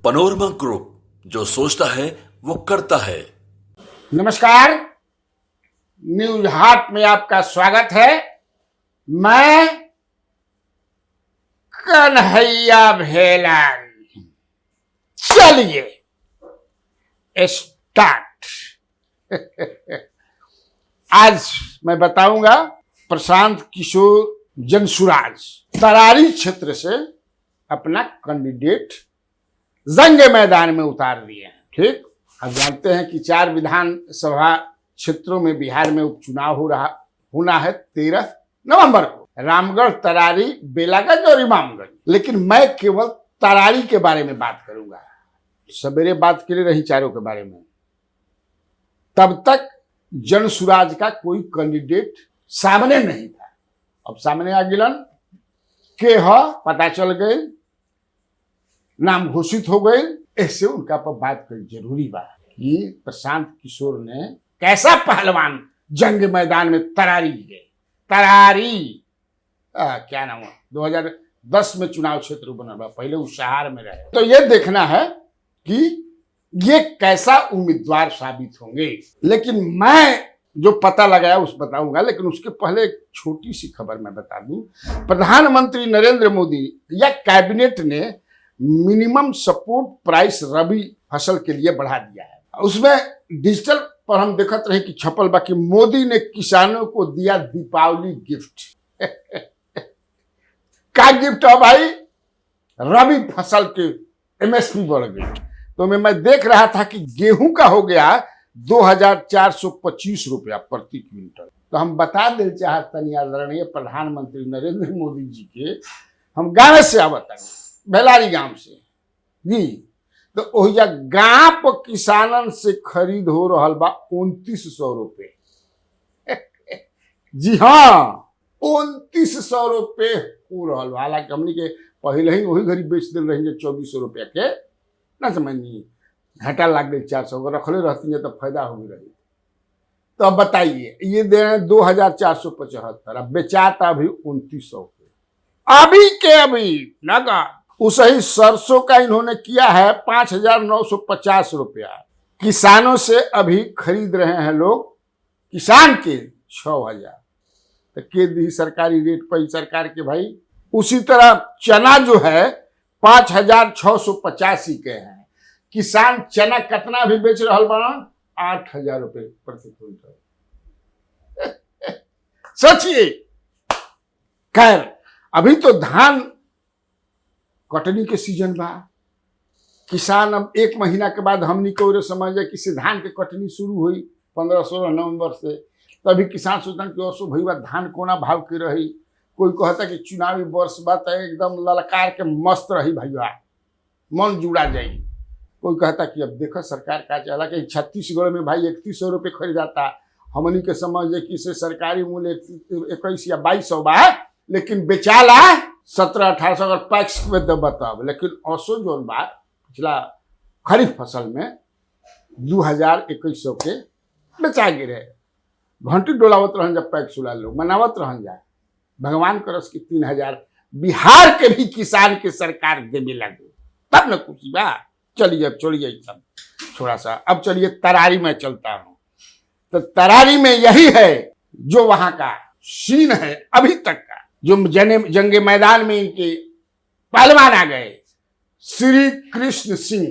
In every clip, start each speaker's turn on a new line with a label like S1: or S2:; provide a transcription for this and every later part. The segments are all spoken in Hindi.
S1: पनोरमा ग्रुप, जो सोचता है वो करता है।
S2: नमस्कार, न्यूज हाट में आपका स्वागत है। मैं कन्हैया भेलारी। चलिए स्टार्ट। आज मैं बताऊंगा प्रशांत किशोर जनसुराज तरारी क्षेत्र से अपना कैंडिडेट जंग मैदान में उतार दिए हैं। ठीक, आप जानते हैं कि 4 विधानसभा क्षेत्रों में बिहार में उपचुनाव होना है 13 नवंबर को, रामगढ़, तरारी, बेलागंज और इमामगंज। लेकिन मैं केवल तरारी के बारे में बात करूंगा। सवेरे बात के लिए रही चारों के बारे में। तब तक जनसुराज का कोई कैंडिडेट सामने नहीं था। अब सामने आ गिलन के पता चल गए, नाम घोषित हो गए। ऐसे उनका पर बात कर जरूरी बात कि प्रशांत किशोर ने कैसा पहलवान जंग मैदान में तरारी गए। तरारी क्या नाम है, 2010 में चुनाव क्षेत्र बना, पहले उस शहर में रहे। तो ये देखना है कि ये कैसा उम्मीदवार साबित होंगे। लेकिन मैं जो पता लगाया उस बताऊंगा, लेकिन उसके पहले एक छोटी सी खबर मैं बता दूं। प्रधानमंत्री नरेंद्र मोदी या कैबिनेट ने मिनिमम सपोर्ट प्राइस रबी फसल के लिए बढ़ा दिया है। उसमें डिजिटल पर हम देखते रहे कि छपल बाकी मोदी ने किसानों को दिया दीपावली गिफ्ट। क्या गिफ्ट है भाई? रबी फसल के एमएसपी बढ़ गई। तो मैं देख रहा था कि गेहूं का हो गया 2425 रुपया प्रति क्विंटल। तो हम बता दे चाहते आदरणीय प्रधानमंत्री नरेंद्र मोदी जी के, हम गाँव से आवत भेलारी गांव से जी। तो ओहिजा गांव पर किसानन से खरीद हो रहा बा 2900 रुपये। जी हाँ, 2900 रुपये हो रहा। हालांकि हमने के पहले ही वही घड़ी बेच दिल रहेंगे 2400 रुपया के, ना समझनी घाटा लग गई 400। अगर रखले रहती है तो फायदा हो गई रही। तो अब बताइए, ये दे रहे हैं 2475, अब बेचाता अभी 2900 के। अभी के अभी लगा उस ही सरसों का इन्होंने किया है 5950 रुपया। किसानों से अभी खरीद रहे हैं लोग, किसान के 6000। तो के दी सरकारी रेट पर सरकार के भाई। उसी तरह चना जो है 5685 के हैं। किसान चना कितना भी बेच रहा बना 8000 रुपये प्रति क्विंटल। सोचिए। खैर, अभी तो धान कटनी के सीजन बा। किसान अब 1 महीना के बाद हमनी को समझ जाए कि धान के कटनी शुरू हुई 15-16 नवंबर से। तभी किसान सोचता कि ओसो भैया धान कोना भाव के रही। कोई कहता कि चुनावी वर्ष बात एकदम ललकार के मस्त रही भैया, मन जुड़ा जाई। कोई कहता कि अब देखो सरकार का चला कि छत्तीसगढ़ में भाई 3100 रुपये खरीदाता। हमनी के समझ जाए कि इसे सरकारी मूल्य 21 या 2200 बा, लेकिन बेचाला 1700-1800 अगर पैक्स में दे बताओ। लेकिन औसो जो बा पिछला खरीफ फसल में 2100 के बेचा गिरे। घंटी डोलावत रहन, जब पैक्स उला लोग मनावत रहन जाए। भगवान करस की 3000 बिहार के भी किसान के सरकार देने लगे, तब न खुशी बा। चलिए अब छोड़िए सब थोड़ा सा, अब चलिए तरारी में चलता हूँ। तो तरारी में यही है जो वहां का सीन है अभी तक का। जो जंग मैदान में इनके पहलवान आ गए, Shri Krishna Singh,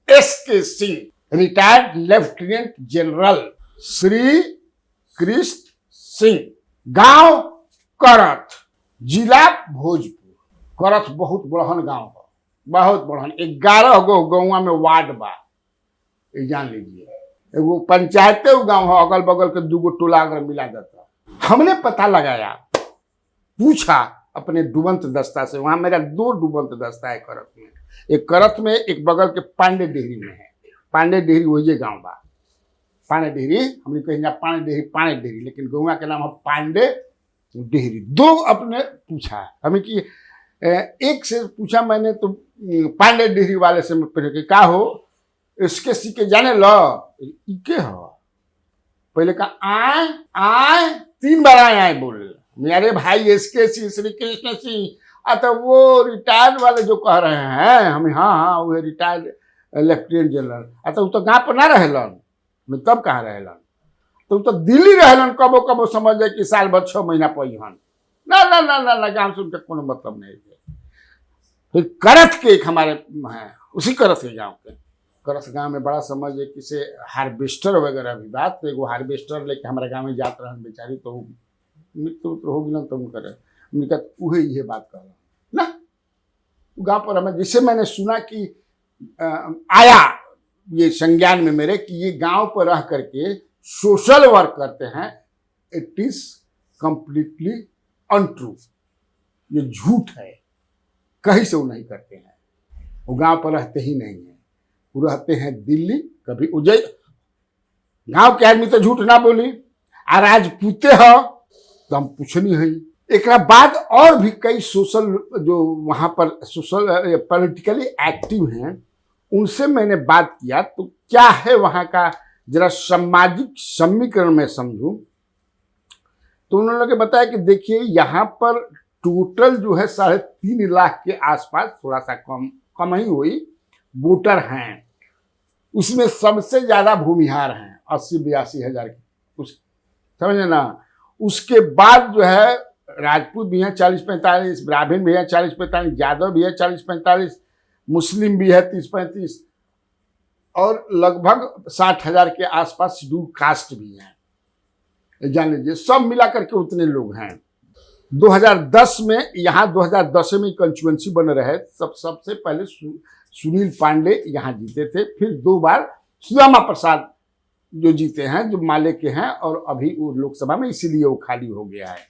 S2: SK Singh, retired lieutenant general Shri Krishna Singh, गांव करत, जिला भोजपुर। करत बहुत बड़हन गांव है, बहुत बड़हन। 11 गो गाँव में वार्ड बा, ये जान लीजिए। एगो पंचायते गांव है, अगल बगल के 2 गो टोला अगर मिला जाता। हमने पता लगाया, पूछा अपने डुबंत दस्ता से। वहां मेरा 2 डुबंत दस्ता है करत में। एक करत में, एक बगल के पांडे डेहरी में है। पांडे डेहरी वही गांव बा, पांडे डेहरी। हमने कहीं पांडे डेहरी, लेकिन गौवा के नाम है पांडे डेहरी। 2 अपने पूछा हमें कि एक से पूछा मैंने तो पांडे डेहरी वाले से मैं क्या हो इसके सीखे जाने लो इके हो। पहले कहा आए 3 बार आए बोल। मेरे भाई SK सिंह, श्री कृष्ण सिंह, तो वो रिटायर्ड वाले जो कह रहे हैं हम, हाँ हाँ वो रिटायर्ड लेफ्टिनेंट जनरल, तो वो तो गाँव पर ना रहेलन, मैं तब कहाँ रहेलन, तो दिल्ली रहेलन, कबो कबो समझ जाए कि साल भर 6 महीना पहिहन, ना ना ना ना ना, गाँव से उनका कोनो मतलब नहीं है। फिर करथ के एक हमारे हैं, उसी करथ के गाँव के, करथ गाँव में बड़ा समझ है किसे हार्वेस्टर वगैरह भी बात, तो एगो हार्वेस्टर लेके हमारे गाँव में जात रहन बेचारी, तो मृत्यु हो गलन, तो उनका उहे ये बात कर रहा ना गाँव पर हमें, जिससे मैंने सुना कि आया ये संज्ञान में मेरे कि ये गांव पर रह करके सोशल वर्क करते हैं, इट इज कंप्लीटली अनट्रू, ये झूठ है, कहीं से वो नहीं करते हैं, वो गांव पर रहते ही नहीं है, वो रहते हैं दिल्ली, कभी उज्जैन, गांव के आदमी तो झूठ ना बोली, आ राजपूते हो तो हम पूछनी है। एक बाद और भी कई सोशल जो वहाँ पर सोशल पॉलिटिकली एक्टिव हैं, उनसे मैंने बात किया, तो क्या है वहाँ का जरा सामाजिक समीकरण में समझूं, तो उन्होंने बताया कि देखिए यहाँ पर टोटल जो है 3.5 लाख के आसपास, थोड़ा सा कम ही हुई वोटर हैं, उसमें सबसे ज्यादा भूमिहार हैं 80-82 हज़ार के कुछ, समझे ना। उसके बाद जो है राजपूत भी हैं 40-45, ब्राह्मण भी हैं 40-45, यादव भी है 40-45, मुस्लिम भी है 30-35, और लगभग 60 हज़ार के आसपास शेड्यूल कास्ट भी हैं, जान लीजिए सब मिला करके उतने लोग हैं। 2010 में यहाँ 2010 में कंस्टिट्यूएंसी बन रहे, सबसे पहले सुनील पांडे यहाँ जीते थे, फिर 2 बार सुदामा प्रसाद जो जीते हैं, जो माले के हैं, और अभी वो लोकसभा में इसीलिए वो खाली हो गया है,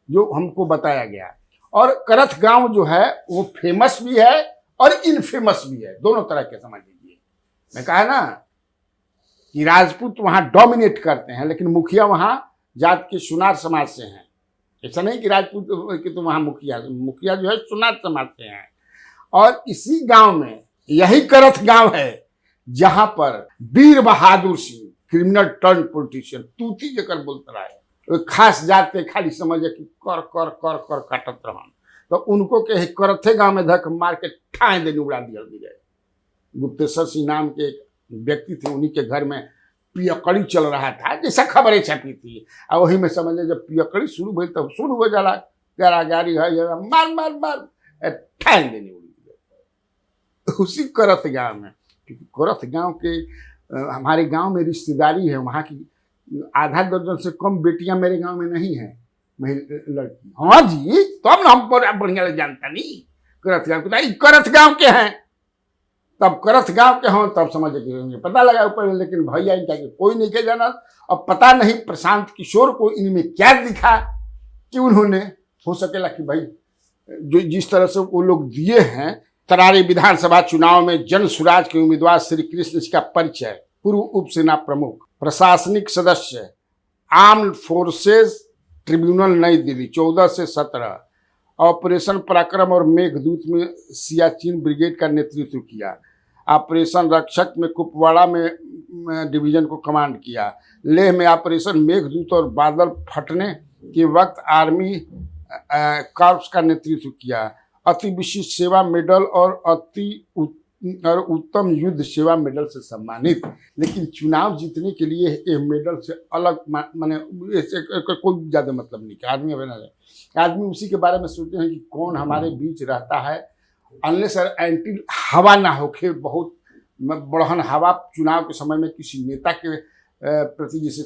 S2: जो हमको बताया गया। और करथ गांव जो है वो फेमस भी है और इनफेमस भी है, दोनों तरह के समझ लीजिए। मैं कहा ना कि राजपूत वहाँ डोमिनेट करते हैं, लेकिन मुखिया वहाँ जात के सुनार समाज से हैं, ऐसा नहीं कि राजपूत कि तो वहाँ मुखिया जो है सुनार समाज से हैं। और इसी गांव में यही करथ गांव है जहां पर वीर Bahadur Singh, criminal turn politician, तूती जकर बोलते रहे, खास जात के खाली समझे कि कर कर कर कर काटत रहन, तो उनको के करथे गांव में धक मार के ठाए देने उड़ा दिया गए। गुप्तेश्वर सिंह नाम के एक व्यक्ति थे, उन्हीं के घर में पियकड़ी चल रहा था, जैसा खबरें छपी थी, और वही में समझे जब पियकड़ी शुरू हुई तब शुरू हो जाला गारी है, मार मार मार ठाए देने उड़ी गए उसी करथ गांव में। क्योंकि करथ गांव के हमारे गांव में रिश्तेदारी है, वहाँ की आधा दर्जन से कम बेटियां मेरे गांव में नहीं है लड़की। हाँ जी, तब ना हम बढ़िया जानता नहीं करथ गांव के, करथ गांव के हैं, तब करथ गांव के हों तब समझ के पता लगा ऊपर, लेकिन भैया इनका कोई नहीं के जाना। अब पता नहीं प्रशांत किशोर को इनमें क्या दिखा कि उन्होंने, हो सकेला कि भाई जो जिस तरह से वो लोग दिए हैं। तरारी विधानसभा चुनाव में जन सुराज के उम्मीदवार श्री कृष्ण का परिचय, पूर्व उप सेना प्रमुख, प्रशासनिक सदस्य, आर्म्ड फोर्सेज ट्रिब्यूनल नई दिल्ली 14 से 17, ऑपरेशन पराक्रम और मेघदूत में सियाचिन ब्रिगेड का नेतृत्व किया, ऑपरेशन रक्षक में कुपवाड़ा में डिवीजन को कमांड किया, लेह में ऑपरेशन मेघदूत और बादल फटने के वक्त आर्मी कॉर्प्स का नेतृत्व किया, अति विशिष्ट सेवा मेडल और उत्तम युद्ध सेवा मेडल से सम्मानित। लेकिन चुनाव जीतने के लिए ये मेडल से अलग माने कोई ज़्यादा मतलब नहीं, आदमी बना रहे, आदमी उसी के बारे में सोचते हैं कि कौन हमारे बीच रहता है, अनलेस एंटी हवा ना होके, बहुत बढ़हन हवा चुनाव के समय में किसी नेता के प्रति, जैसे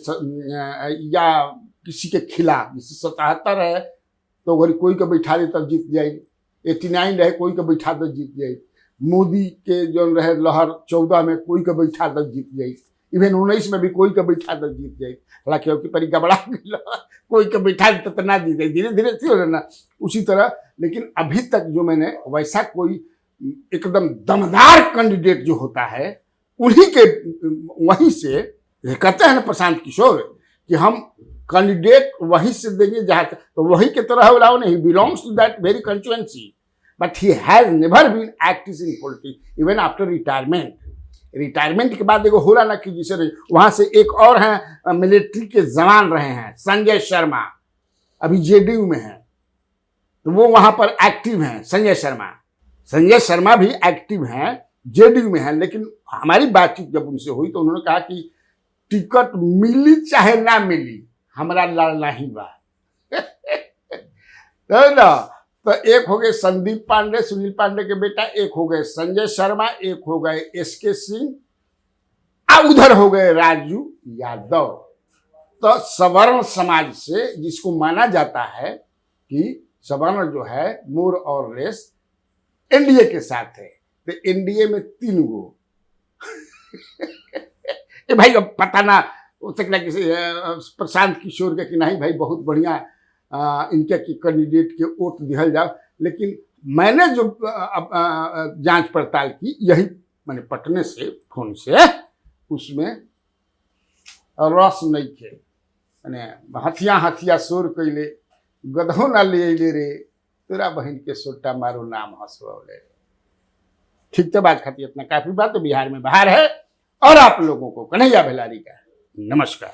S2: या किसी के खिलाफ, जैसे 77 है तो अगर कोई को बैठा दे तब जीत जाएगी, 89 रहे कोई को बैठा दे जीत जाएगी, मोदी के जो रहे लहर 14 में कोई को बैठा दे जीत जाएगी, इवन 19 में भी कोई को बैठा दे जीत जाएगी। हालांकि क्योंकि परी घबरा कोई को बैठा दे तो ना जीत जाए, धीरे धीरे थी हो ना उसी तरह। लेकिन अभी तक जो मैंने वैसा कोई एकदम दमदार कैंडिडेट जो होता है, उन्हीं के वहीं से कहते हैं ना प्रशांत किशोर कि हम कैंडिडेट वहीं से देंगे जहाँ, तो वही के तरह हो नहीं, belongs to that very constituency, but he has never been active in politics even after retirement. Retirement के बाद देखो होला ना कि जिसे वहाँ से एक और हैं मिलिट्री के जवान रहे हैं, संजय शर्मा, अभी जेडीयू में हैं, तो वो वहां पर एक्टिव हैं। संजय शर्मा भी एक्टिव हैं, जेडीयू में हैं। लेकिन हमारी बातचीत जब उनसे हुई तो उन्होंने कहा कि टिकट मिली चाहे ना मिली, हमरा लड़ना ही बा। है ना? तो एक हो गए संदीप पांडे, सुनील पांडे के बेटा, एक हो गए संजय शर्मा, एक हो गए एसके सिंह, अब उधर हो गए राजू यादव। तो सवर्ण समाज से, जिसको माना जाता है कि सवर्ण जो है मोर और लेस एनडीए के साथ है, तो एनडीए में 3 गो ए भाई अब पता ना हो सकता किसी प्रशांत किशोर के कि नहीं भाई बहुत बढ़िया इनके कैंडिडेट के वोट दिहल जाओ। लेकिन मैंने जो जांच पड़ताल की, यही मैंने पटने से फोन से, उसमें रस नहीं थे। मैंने हथिया शोर कैले, गधो ना ले रे, तेरा बहन के सोटा मारो नाम हंसवले। ठीक तो बात खाती, इतना काफी बात तो बिहार में बाहर है। और आप लोगों को कन्हैया भेलारी का नमस्कार।